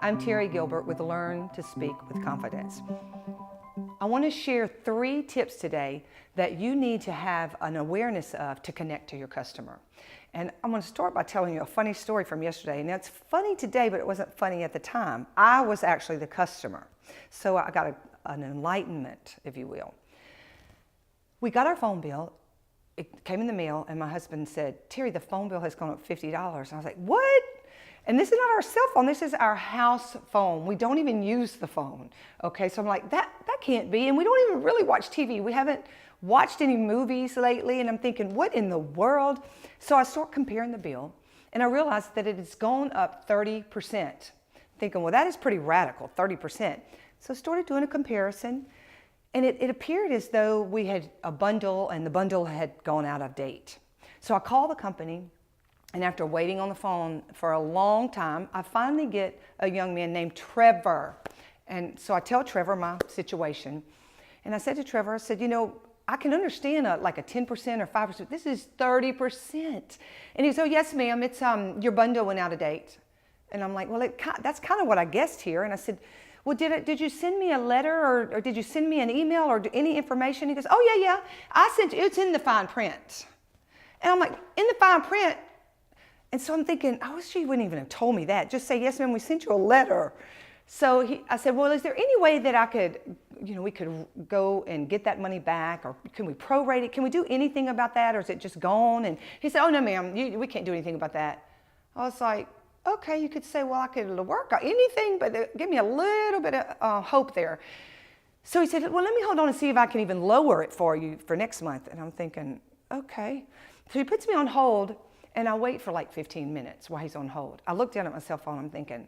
I'm Terri Gilbert with Learn to Speak with Confidence. I want to share 3 tips today that you need to have an awareness of to connect to your customer. And I'm going to start by telling you a funny story from yesterday. And it's funny today, but it wasn't funny at the time. I was actually the customer. So I got an enlightenment, if you will. We got our phone bill. It came in the mail, and my husband said, "Terri, the phone bill has gone up $50." And I was like, "What?" And this is not our cell phone, this is our house phone. We don't even use the phone. Okay, so I'm like, that can't be. And we don't even really watch TV. We haven't watched any movies lately. And I'm thinking, what in the world? So I start comparing the bill, and I realized that it has gone up 30%. Thinking, well, that is pretty radical, 30%. So I started doing a comparison, and it appeared as though we had a bundle, and the bundle had gone out of date. So I called the company. And after waiting on the phone for a long time, I finally get a young man named Trevor. And so I tell Trevor my situation. And I said to Trevor, I said, I can understand like a 10% or 5%. This is 30%. And he said, "Oh, yes, ma'am. It's your bundle went out of date." And I'm like, well, that's kind of what I guessed here. And I said, well, did you send me a letter or did you send me an email or any information? He goes, "Oh, yeah. I sent you. It's in the fine print." And I'm like, in the fine print? And so I'm thinking, I wish he wouldn't even have told me that. Just say, "Yes, ma'am, we sent you a letter." So I said, well, is there any way that I could, we could go and get that money back, or can we prorate it? Can we do anything about that, or is it just gone? And he said, "Oh, no, ma'am, we can't do anything about that." I was like, okay, you could say, well, I could work on anything, but give me a little bit of hope there. So he said, well, let me hold on and see if I can even lower it for you for next month. And I'm thinking, okay. So he puts me on hold. And I wait for like 15 minutes while he's on hold. I look down at my cell phone. I'm thinking,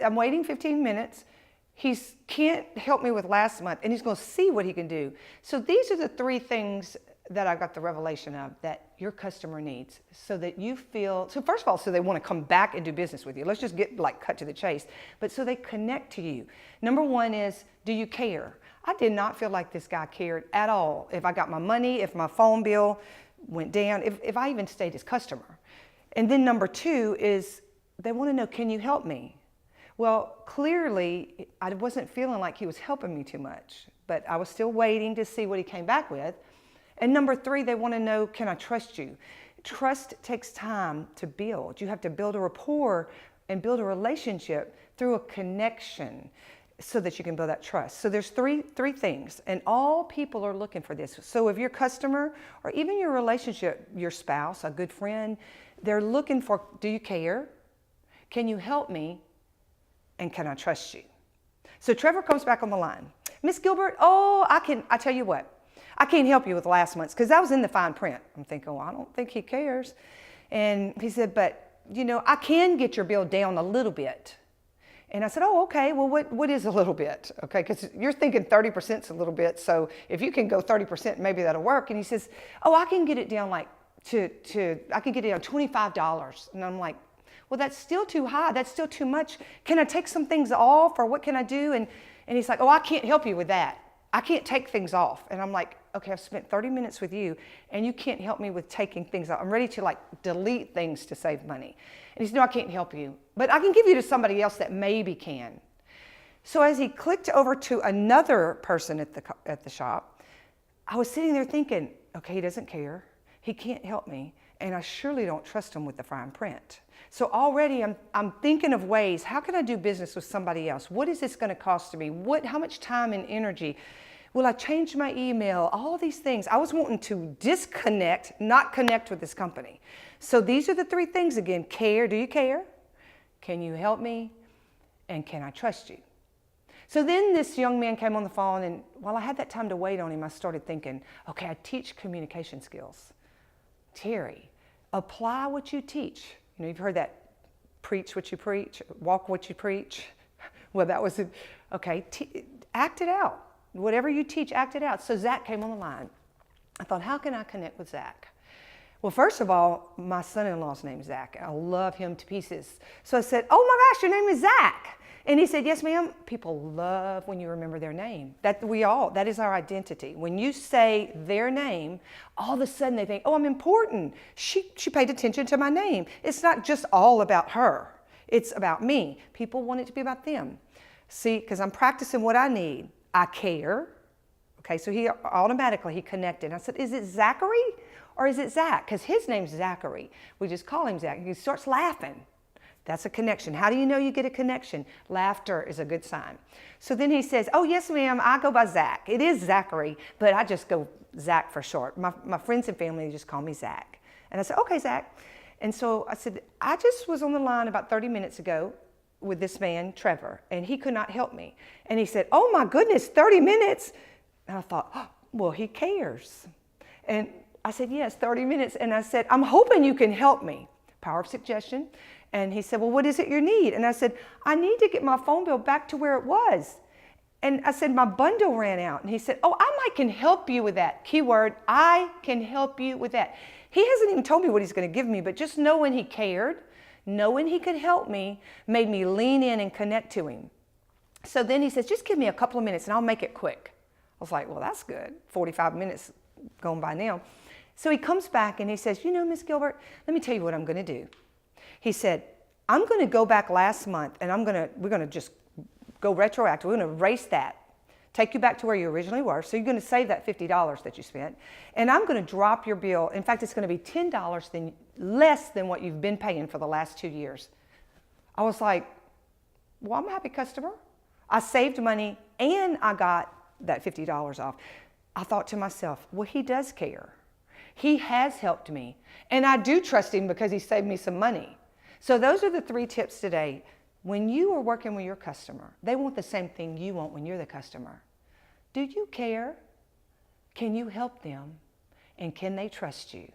I'm waiting 15 minutes. He can't help me with last month, and he's going to see what he can do. So these are the 3 things that I got the revelation of that your customer needs, so that you feel. So first of all, so they want to come back and do business with you. Let's just get cut to the chase. But so they connect to you. Number 1 is, do you care? I did not feel like this guy cared at all. If I got my money, if my phone bill went down, if I even stayed his customer. And then number 2 is they want to know, can you help me? Well, clearly I wasn't feeling like he was helping me too much, but I was still waiting to see what he came back with. And number 3, they want to know, can I trust you? Trust takes time to build. You have to build a rapport and build a relationship through a connection, so that you can build that trust. So there's three things, and all people are looking for this. So if your customer, or even your relationship, your spouse, a good friend, they're looking for, do you care? Can you help me? And can I trust you? So Trevor comes back on the line. "Miss Gilbert, I tell you what, I can't help you with last month's because that was in the fine print." I'm thinking, well, I don't think he cares. And he said, but I can get your bill down a little bit. And I said, oh, okay, well, what is a little bit? Okay, because you're thinking 30% is a little bit, so if you can go 30%, maybe that'll work. And he says, oh, I can get it down I can get it down $25. And I'm like, well, that's still too high. That's still too much. Can I take some things off, or what can I do? And he's like, oh, I can't help you with that. I can't take things off. And I'm like, okay, I've spent 30 minutes with you, and you can't help me with taking things off. I'm ready to delete things to save money. And he said, no, I can't help you, but I can give you to somebody else that maybe can. So as he clicked over to another person at the shop, I was sitting there thinking, okay, he doesn't care. He can't help me, and I surely don't trust him with the fine print. So already I'm thinking of ways, how can I do business with somebody else? What is this going to cost me? How much time and energy? Will I change my email? All these things. I was wanting to disconnect, not connect with this company. So these are the 3 things again. Care. Do you care? Can you help me? And can I trust you? So then this young man came on the phone, and while I had that time to wait on him, I started thinking, okay, I teach communication skills. Terri, apply what you teach. You've heard that, preach what you preach, walk what you preach. Well, that was it. Okay, act it out. Whatever you teach, act it out. So Zach came on the line. I thought, how can I connect with Zach? Well, first of all, my son-in-law's name is Zach. I love him to pieces. So I said, oh my gosh, your name is Zach. And he said, yes, ma'am. People love when you remember their name. That is our identity. When you say their name, all of a sudden they think, oh, I'm important. She paid attention to my name. It's not just all about her. It's about me. People want it to be about them. See, because I'm practicing what I need. I care. Okay, so he connected. I said, is it Zachary or is it Zach? Because his name's Zachary. We just call him Zach. He starts laughing. That's a connection. How do you know you get a connection? Laughter is a good sign. So then he says, oh, yes, ma'am, I go by Zach. It is Zachary, but I just go Zach for short. My friends and family just call me Zach. And I said, okay, Zach. And so I said, I just was on the line about 30 minutes ago with this man, Trevor, and he could not help me. And he said, oh, my goodness, 30 minutes. And I thought, oh, well, he cares. And I said, yes, 30 minutes. And I said, I'm hoping you can help me. Power of suggestion. And he said, well, what is it you need? And I said, I need to get my phone bill back to where it was. And I said, my bundle ran out. And he said, oh, I can help you with that. Keyword, I can help you with that. He hasn't even told me what he's going to give me, but just knowing he cared, knowing he could help me, made me lean in and connect to him. So then he says, just give me a couple of minutes and I'll make it quick. I was like, well, that's good. 45 minutes going by now. So he comes back and he says, you know, Miss Gilbert, let me tell you what I'm going to do. He said, I'm going to go back last month and we're going to just go retroactive. We're going to erase that, take you back to where you originally were. So you're going to save that $50 that you spent. And I'm going to drop your bill. In fact, it's going to be $10 less than what you've been paying for the last 2 years. I was like, well, I'm a happy customer. I saved money and I got that $50 off. I thought to myself, well, he does care. He has helped me. And I do trust him because he saved me some money. So those are the 3 tips today. When you are working with your customer, they want the same thing you want when you're the customer. Do you care? Can you help them? And can they trust you?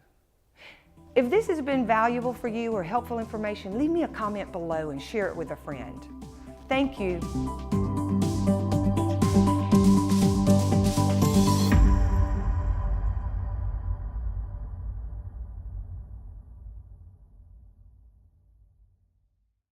If this has been valuable for you or helpful information, leave me a comment below and share it with a friend. Thank you.